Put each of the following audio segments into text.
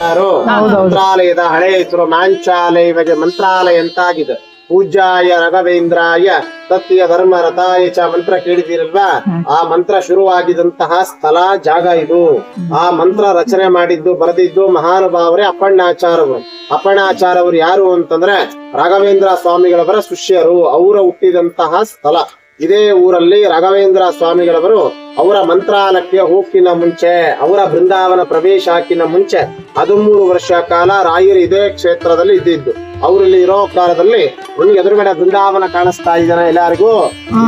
ಯಾರು ಮಂತ್ರಾಲಯದ ಹಳೆ ಹೆಸರು ಮಾಂಚಾಲಯ, ಇವಾಗ ಮಂತ್ರಾಲಯ ಅಂತಾಗಿದೆ. ಪೂಜ್ಯಾಯ ರಾಘವೇಂದ್ರಾಯ ತತ್ಯ ಧರ್ಮ ರಥಾಯ ಚ ಮಂತ್ರ ಕೇಳಿದಿರಲ್ವಾ? ಆ ಮಂತ್ರ ಶುರುವಾಗಿದಂತಹ ಸ್ಥಳ ಜಾಗ ಇದು. ಆ ಮಂತ್ರ ರಚನೆ ಮಾಡಿದ್ದು ಬರೆದಿದ್ದು ಮಹಾನುಭಾವರೇ ಅಪ್ಪಣ್ಣಾಚಾರ್ಯವರು. ಅಪ್ಪಣ್ಣಾಚಾರ್ಯವರು ಯಾರು ಅಂತಂದ್ರೆ ರಾಘವೇಂದ್ರ ಸ್ವಾಮಿಗಳವರ ಶಿಷ್ಯರು. ಅವರ ಹುಟ್ಟಿದಂತಹ ಸ್ಥಳ ಇದೇ ಊರಲ್ಲಿ. ರಾಘವೇಂದ್ರ ಸ್ವಾಮಿಗಳವರು ಅವರ ಮಂತ್ರಾಲಯಕ್ಕೆ ಹೋಗಿನ ಮುಂಚೆ, ಅವರ ಬೃಂದಾವನ ಪ್ರವೇಶ ಹಾಕಿನ ಮುಂಚೆ 13 ವರ್ಷ ಕಾಲ ರಾಯರು ಇದೇ ಕ್ಷೇತ್ರದಲ್ಲಿ ಇದ್ದಿದ್ದು. ಅವರಲ್ಲಿ ಇರೋ ಕಾಲದಲ್ಲಿ ನಿಮ್ಗೆ ಎದುರುಗಡೆ ಬೃಂದಾವನ ಕಾಣಿಸ್ತಾ ಇದ್ದಾನೆ ಎಲ್ಲರಿಗೂ.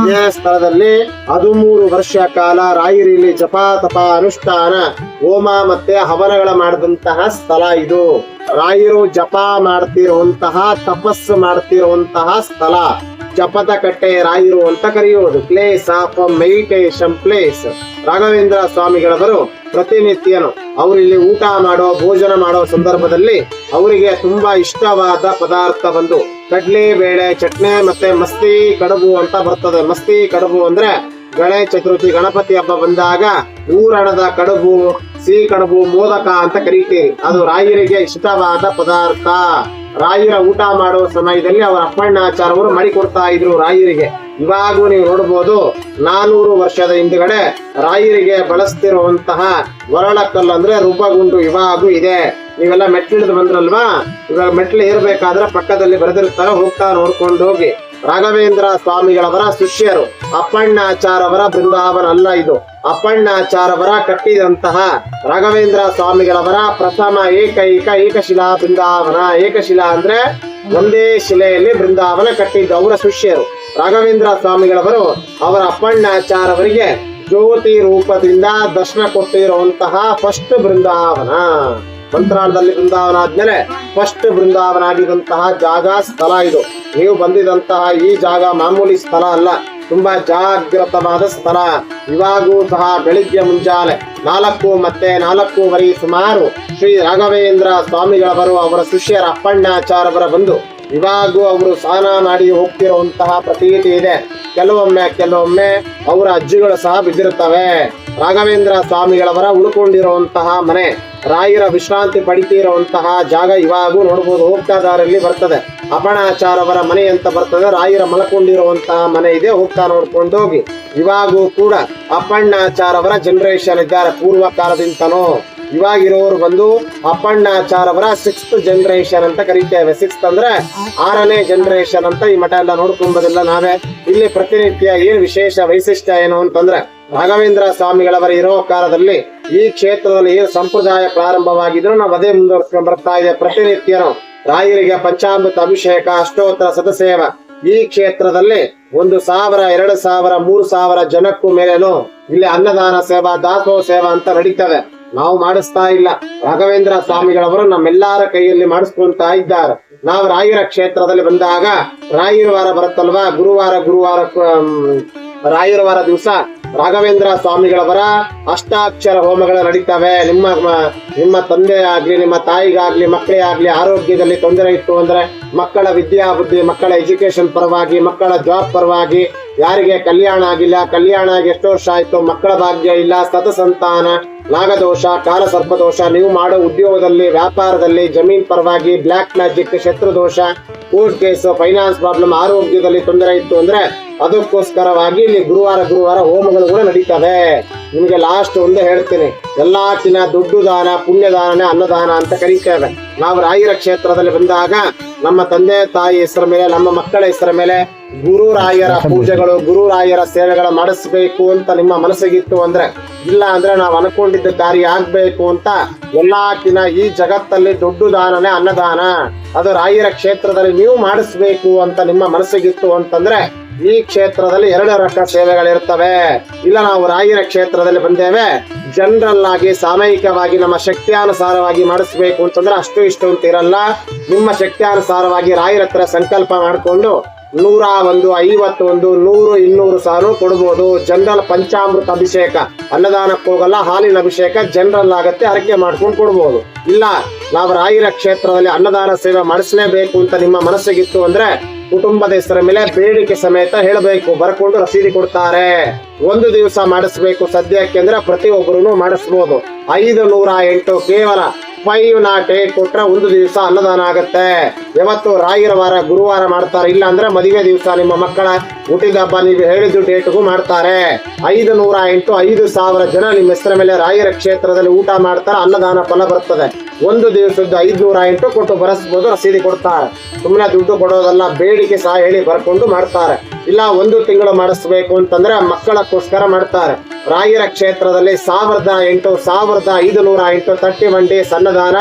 ಇದೇ ಸ್ಥಳದಲ್ಲಿ 13 ವರ್ಷ ಕಾಲ ರಾಯರು ಇಲ್ಲಿ ಜಪ ತಪ ಅನುಷ್ಠಾನ ಹೋಮ ಮತ್ತೆ ಹವನಗಳ ಮಾಡಿದಂತಹ ಸ್ಥಳ ಇದು. ರಾಯರು ಜಪ ಮಾಡ್ತಿರುವಂತಹ, ತಪಸ್ಸು ಮಾಡ್ತಿರುವಂತಹ ಸ್ಥಳ ಜಪದ ಕಟ್ಟೆ ರಾಯರು ಅಂತ ಕರೆಯುವುದು. Place of meditation place. Raghavendra ಸ್ವಾಮಿಗಳವರು ಪ್ರತಿನಿತ್ಯನು ಅವರಿಲ್ಲಿ ಊಟ ಮಾಡೋ, ಭೋಜನ ಮಾಡೋ ಸಂದರ್ಭದಲ್ಲಿ ಅವರಿಗೆ ತುಂಬಾ ಇಷ್ಟವಾದ ಪದಾರ್ಥ ಬಂದು ಕಡ್ಲೆ ಬೇಳೆ ಚಟ್ನಿ ಮತ್ತೆ ಮಸ್ತಿ ಕಡುಬು ಅಂತ ಬರ್ತದೆ. ಮಸ್ತಿ ಕಡುಬು ಅಂದ್ರೆ ಗಣೇಶ ಚತುರ್ಥಿ ಗಣಪತಿ ಹಬ್ಬ ಬಂದಾಗ ಊರಣದ ಕಡುಬು, ಸಿಹಿ ಕಡುಬು, ಮೋದಕ ಅಂತ ಕರೀತೀರಿ. ಅದು ರಾಯರಿಗೆ ಇಷ್ಟವಾದ ಪದಾರ್ಥ. ರಾಯರ ಊಟ ಮಾಡುವ ಸಮಯದಲ್ಲಿ ಅವರ ಅಪ್ಪಣ್ಣಾಚಾರ್ಯವರು ಮಾಡಿಕೊಡ್ತಾ ಇದ್ರು ರಾಯರಿಗೆ. ಇವಾಗೂ ನೀವು ನೋಡ್ಬೋದು 400 ವರ್ಷದ ಹಿಂದ್ಗಡೆ ರಾಯರಿಗೆ ಬಳಸ್ತಿರುವಂತಹ ವರಳಕಲ್ಲು ಅಂದ್ರೆ ರೂಪಗುಂಡು ಇವಾಗೂ ಇದೆ. ನೀವೆಲ್ಲ ಮೆಟ್ಲಿಳಿದು ಬಂದ್ರಲ್ವಾ? ಇವಾಗ ಮೆಟ್ಲು ಏರ್ಬೇಕಾದ್ರೆ ಪಕ್ಕದಲ್ಲಿ ಬರೆದಿರ್ತಾರೆ, ಹೋಗ್ತಾ ನೋಡ್ಕೊಂಡು ಹೋಗಿ. ರಾಘವೇಂದ್ರ ಸ್ವಾಮಿಗಳವರ ಶಿಷ್ಯರು. ಅಪ್ಪಣ್ಣಾಚಾರ್ಯವರ ಬೃಂದಾವನ ಅಲ್ಲ ಇದು. ಅಪ್ಪಣ್ಣಾಚಾರ್ಯವರ ಕಟ್ಟಿದಂತಹ ರಾಘವೇಂದ್ರ ಸ್ವಾಮಿಗಳವರ ಪ್ರಥಮ ಏಕಶಿಲಾ ಬೃಂದಾವನ. ಏಕಶಿಲಾ ಅಂದ್ರೆ ಒಂದೇ ಶಿಲೆಯಲ್ಲಿ ಬೃಂದಾವನ ಕಟ್ಟಿದ್ದು ಅವರ ಶಿಷ್ಯರು. ರಾಘವೇಂದ್ರ ಸ್ವಾಮಿಗಳವರು ಅವರ ಅಪ್ಪಣ್ಣಾಚಾರ್ಯವರಿಗೆ ಜ್ಯೋತಿ ರೂಪದಿಂದ ದರ್ಶನ ಕೊಟ್ಟಿರುವಂತಹ ಫಸ್ಟ್ ಬೃಂದಾವನ. ಮಂತ್ರಾಲಯದಲ್ಲಿ ಬೃಂದಾವನ ಆದ್ಮೇಲೆ ಫಸ್ಟ್ ಬೃಂದಾವನ ಆಗಿದಂತಹ ಜಾಗ, ಸ್ಥಳ ಇದು. ನೀವು ಬಂದಿದಂತಹ ಈ ಜಾಗ ಮಾಮೂಲಿ ಸ್ಥಳ ಅಲ್ಲ, ತುಂಬಾ ಜಾಗೃತವಾದ ಸ್ಥಳ. ಇವಾಗೂ ಸಹ ಬೆಳಿಗ್ಗೆ ಮುಂಜಾನೆ 4 ಮತ್ತೆ 4:15 ಸುಮಾರು ಶ್ರೀ ರಾಘವೇಂದ್ರ ಸ್ವಾಮಿಗಳವರು ಅವರ ಶಿಷ್ಯರ ಅಪ್ಪಣ್ಣಾಚಾರ್ಯವರ ಬಂದು ಇವಾಗೂ ಅವರು ಸ್ನಾನ ಮಾಡಿ ಹೋಗ್ತಿರುವಂತಹ ಪ್ರತೀತಿ ಇದೆ. ಕೆಲವೊಮ್ಮೆ ಅವರ ಅಜ್ಜಿಗಳು ಸಹ ಬಿದ್ದಿರುತ್ತವೆ. ರಾಘವೇಂದ್ರ ಸ್ವಾಮಿಗಳವರ ಉಳ್ಕೊಂಡಿರುವಂತಹ ಮನೆ, ರಾಯರ ವಿಶ್ರಾಂತಿ ಪಡಿತಿರುವಂತಹ ಜಾಗ ಇವಾಗೂ ನೋಡ್ಬೋದು. ಹೋಗ್ತಾ ದಾರಲ್ಲಿ ಬರ್ತದೆ ಅಪ್ಪಣ್ಣಾಚಾರ್ಯವರ ಮನೆ ಅಂತ ಬರ್ತದೆ. ರಾಯರ ಮಲ್ಕೊಂಡಿರುವಂತಹ ಮನೆ ಇದೆ, ಹೋಗ್ತಾ ನೋಡ್ಕೊಂಡು ಹೋಗಿ. ಇವಾಗೂ ಕೂಡ ಅಪ್ಪಣ್ಣಾಚಾರ್ಯವರ ಜನರೇಷನ್ ಇದ್ದಾರೆ ಪೂರ್ವ ಕಾಲದಿಂದನೂ. ಇವಾಗಿರೋರು ಬಂದು ಅಪ್ಪಣ್ಣಾಚಾರ್ಯವರ 6th ಜನರೇಷನ್ ಅಂತ ಕರೀತೇವೆ. 6th ಅಂದ್ರೆ 6ನೇ ಜನರೇಷನ್ ಅಂತ ಈ ಮಠ ಎಲ್ಲ ನೋಡ್ಕೊಂಬೋದಿಲ್ಲ ನಾವೇ. ಇಲ್ಲಿ ಪ್ರತಿನಿತ್ಯ ಏನ್ ವಿಶೇಷ ವೈಶಿಷ್ಟ್ಯ ಏನು ಅಂತಂದ್ರೆ ರಾಘವೇಂದ್ರ ಸ್ವಾಮಿಗಳವರ ಇರೋ ಕಾಲದಲ್ಲಿ ಈ ಕ್ಷೇತ್ರದಲ್ಲಿ ಏನು ಸಂಪ್ರದಾಯ ಪ್ರಾರಂಭವಾಗಿದ್ರು ನಾವು ಅದೇ ಮುಂದುವರ್ಸ್ಕೊಂಡ್ ಬರ್ತಾ ಇದೆ. ಪ್ರತಿನಿತ್ಯನು ರಾಯರಿಗೆ ಪಂಚಾಮೃತ ಅಭಿಷೇಕ, ಅಷ್ಟೋತ್ತರ ಸತಸೇವ. ಈ ಕ್ಷೇತ್ರದಲ್ಲಿ 1,000, 2,000, 3,000 ಜನಕ್ಕೂ ಮೇಲೇನು ಇಲ್ಲಿ ಅನ್ನದಾನ ಸೇವಾ, ದಾಸೋಹ ಸೇವಾ ಅಂತ ನಡೀತವೆ. ನಾವು ಮಾಡಿಸ್ತಾ ಇಲ್ಲ, ರಾಘವೇಂದ್ರ ಸ್ವಾಮಿಗಳವರು ನಮ್ಮೆಲ್ಲರ ಕೈಯಲ್ಲಿ ಮಾಡಿಸ್ಕೊಂತಾ ಇದ್ದಾರೆ. ನಾವು ರಾಯರ ಕ್ಷೇತ್ರದಲ್ಲಿ ಬಂದಾಗ ರಾಯರ ವಾರ ಬರುತ್ತಲ್ವಾ, ಗುರುವಾರ ರಾಯರ ವಾರ ದಿವಸ ರಾಘವೇಂದ್ರ ಸ್ವಾಮಿಗಳವರ ಅಷ್ಟಾಕ್ಷರ ಹೋಮಗಳು ನಡೀತವೆ. ನಿಮ್ಮ ತಂದೆ ಆಗ್ಲಿ, ನಿಮ್ಮ ತಾಯಿಗಾಗ್ಲಿ, ಮಕ್ಕಳೇ ಆಗ್ಲಿ ಆರೋಗ್ಯದಲ್ಲಿ ತೊಂದರೆ ಇತ್ತು ಅಂದ್ರೆ ಮಕ್ಕಳ ವಿದ್ಯಾಬುದ್ಧಿ, ಮಕ್ಕಳ ಎಜುಕೇಶನ್ ಪರವಾಗಿ, ಮಕ್ಕಳ ಜಾಬ್ ಪರವಾಗಿ, ಯಾರಿಗೆ ಕಲ್ಯಾಣ ಆಗಿಲ್ಲ, ಕಲ್ಯಾಣ ಆಗಿ ಎಷ್ಟು ವರ್ಷ ಆಯ್ತು, ಮಕ್ಕಳ ಭಾಗ್ಯ ಇಲ್ಲ, ಸತಸಂತಾನ, ನಾಗದೋಷ, ಕಾಲ ಸರ್ಪದೋಷ, ನೀವು ಮಾಡೋ ಉದ್ಯೋಗದಲ್ಲಿ, ವ್ಯಾಪಾರದಲ್ಲಿ, ಜಮೀನ್ ಪರವಾಗಿ, ಬ್ಲ್ಯಾಕ್ ಮ್ಯಾಜಿಕ್, ಶತ್ರುದೋಷ, ಕೋರ್ಟ್ ಕೇಸ್, ಫೈನಾನ್ಸ್ ಪ್ರಾಬ್ಲಮ್, ಆರೋಗ್ಯದಲ್ಲಿ ತೊಂದರೆ ಇತ್ತು ಅಂದ್ರೆ ಅದಕ್ಕೋಸ್ಕರವಾಗಿ ಇಲ್ಲಿ ಗುರುವಾರ ಹೋಮಗಳು ಕೂಡ ನಡೀತವೆ. ನಿಮಗೆ ಲಾಸ್ಟ್ ಒಂದೇ ಹೇಳ್ತೀನಿ, ಎಲ್ಲಕ್ಕಿನ ದೊಡ್ಡ ದಾನ ಪುಣ್ಯದಾನನೇ ಅನ್ನದಾನ ಅಂತ ಕರೀತೇವೆ. ನಾವು ರಾಯರ ಕ್ಷೇತ್ರದಲ್ಲಿ ಬಂದಾಗ ನಮ್ಮ ತಂದೆ ತಾಯಿ ಹೆಸರ ಮೇಲೆ, ನಮ್ಮ ಮಕ್ಕಳ ಹೆಸರ ಮೇಲೆ ಗುರು ರಾಯರ ಪೂಜೆಗಳು, ಗುರು ರಾಯರ ಸೇವೆಗಳು ಮಾಡಿಸ್ಬೇಕು ಅಂತ ನಿಮ್ಮ ಮನಸ್ಸಿಗಿತ್ತು ಅಂದ್ರೆ, ಇಲ್ಲ ಅಂದ್ರೆ ನಾವು ಅನ್ಕೊಂಡಿದ್ದ ಕಾರ್ಯ ಆಗ್ಬೇಕು ಅಂತ ಎಲ್ಲಕ್ಕಿನ ಈ ಜಗತ್ತಲ್ಲಿ ದೊಡ್ಡ ದಾನನೇ ಅನ್ನದಾನ. ಅದು ರಾಯರ ಕ್ಷೇತ್ರದಲ್ಲಿ ನೀವು ಮಾಡಿಸ್ಬೇಕು ಅಂತ ನಿಮ್ಮ ಮನಸ್ಸಿಗಿತ್ತು ಅಂತಂದ್ರೆ ಈ ಕ್ಷೇತ್ರದಲ್ಲಿ 2 ರಕ ಸೇವೆಗಳಿರ್ತವೆ. ಇಲ್ಲ ನಾವು ರಾಯರ ಕ್ಷೇತ್ರದಲ್ಲಿ ಬಂದೇವೆ, ಜನರಲ್ ಆಗಿ ಸಾಮಯಿಕವಾಗಿ ನಮ್ಮ ಶಕ್ತಿಯಾನುಸಾರವಾಗಿ ಮಾಡಿಸ್ಬೇಕು ಅಂತಂದ್ರೆ ಅಷ್ಟು ಇಷ್ಟು ಅಂತ ಇರಲ್ಲ. ನಿಮ್ಮ ಶಕ್ತಿಯಾನುಸಾರವಾಗಿ ರಾಯರ ಹತ್ರ ಸಂಕಲ್ಪ ಮಾಡಿಕೊಂಡು 101, 51, 100, 200 ಸಾವಿರ ಕೊಡ್ಬೋದು. ಜನರಲ್ ಪಂಚಾಮೃತ ಅಭಿಷೇಕ, ಅನ್ನದಾನಕ್ಕೆ ಹೋಗಲ್ಲ, ಹಾಲಿನ ಅಭಿಷೇಕ ಜನರಲ್ ಆಗತ್ತೆ, ಅರಕೆ ಮಾಡ್ಕೊಂಡು ಕೊಡ್ಬೋದು. ಇಲ್ಲ ನಾವು ರಾಯರ ಕ್ಷೇತ್ರದಲ್ಲಿ ಅನ್ನದಾನ ಸೇವೆ ಮಾಡಿಸ್ಲೇಬೇಕು ಅಂತ ನಿಮ್ಮ ಮನಸ್ಸಿಗಿತ್ತು ಅಂದ್ರೆ ಕುಟುಂಬದ ಹೆಸರ ಮೇಲೆ ಬೇಡಿಕೆ ಸಮೇತ ಹೇಳಬೇಕು, ಬರ್ಕೊಂಡು ರಸೀದಿ ಕೊಡ್ತಾರೆ. 1 ದಿವಸ ಮಾಡಿಸ್ಬೇಕು ಸದ್ಯಕ್ಕೆ ಅಂದ್ರೆ ಪ್ರತಿಯೊಬ್ಬರು ಮಾಡಿಸ್ಬೋದು. 508 ಕೇವಲ 508 ಕೊಟ್ರೆ ಒಂದು ದಿವಸ ಅನ್ನದಾನ ಆಗತ್ತೆ. ಯಾವತ್ತು ರಾಯರ ವಾರ ಗುರುವಾರ ಮಾಡ್ತಾರೆ, ಇಲ್ಲ ಅಂದ್ರೆ ಮದುವೆ ದಿವಸ ನಿಮ್ಮ ಮಕ್ಕಳ ಹುಟ್ಟಿದ ಹಬ್ಬ ನೀವು ಹೇಳಿದ್ದು ಡೇಟ್ಗೂ ಮಾಡ್ತಾರೆ. 508 5,000 ಜನ ನಿಮ್ಮ ಹೆಸರ ಮೇಲೆ ರಾಯರ ಕ್ಷೇತ್ರದಲ್ಲಿ ಊಟ ಮಾಡ್ತಾರೆ, ಅನ್ನದಾನ ಫಲ ಬರ್ತದೆ. ಒಂದು ದಿವಸದ್ದು 508 ಕೊಟ್ಟು ಬರೆಸ್ಬೋದು, ರಸೀದಿ ಕೊಡ್ತಾರೆ. ಸುಮ್ಮನೆ ದುಡ್ಡು ಕೊಡೋದಲ್ಲ, ಬೇಡಿಕೆ ಸಹ ಹೇಳಿ ಬರ್ಕೊಂಡು ಮಾಡ್ತಾರೆ. ಇಲ್ಲ 1 ತಿಂಗಳು ಮಾಡಿಸ್ಬೇಕು ಅಂತಂದ್ರೆ ಮಕ್ಕಳಕ್ಕೋಸ್ಕರ ಮಾಡ್ತಾರೆ. ರಾಯರ ಕ್ಷೇತ್ರದಲ್ಲಿ 1,008 1,508 31 ಡೇಸ್ ಅನ್ನದಾನ,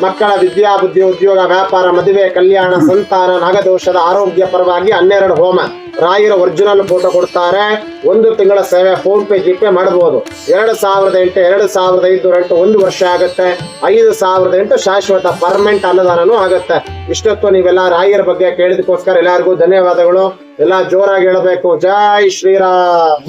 ಮಕ್ಕಳ ವಿದ್ಯಾ ಬುದ್ಧಿ ಉದ್ಯೋಗ ವ್ಯಾಪಾರ ಮದುವೆ ಕಲ್ಯಾಣ ಸಂತಾನ ನಾಗದೋಷದ ಆರೋಗ್ಯ ಪರವಾಗಿ 12 ಹೋಮ. ರಾಯರ ಒರಿಜಿನಲ್ ಫೋಟೋ ಕೊಡ್ತಾರೆ. 1 ತಿಂಗಳ ಸೇವೆ ಫೋನ್ ಪೇ ಜಿಪೇ ಮಾಡಬಹುದು. 2,008 2,508 1 ವರ್ಷ ಆಗುತ್ತೆ. 5,008 ಶಾಶ್ವತ ಪರ್ಮನೆಂಟ್ ಅನ್ನದಾನನೂ ಆಗುತ್ತೆ. ಇಷ್ಟೊತ್ತು ನೀವೆಲ್ಲ ರಾಯರ ಬಗ್ಗೆ ಕೇಳಿದಕ್ಕೋಸ್ಕರ ಎಲ್ಲರಿಗೂ ಧನ್ಯವಾದಗಳು. ಎಲ್ಲ ಜೋರಾಗಿ ಹೇಳಬೇಕು, ಜೈ ಶ್ರೀರಾಮ್.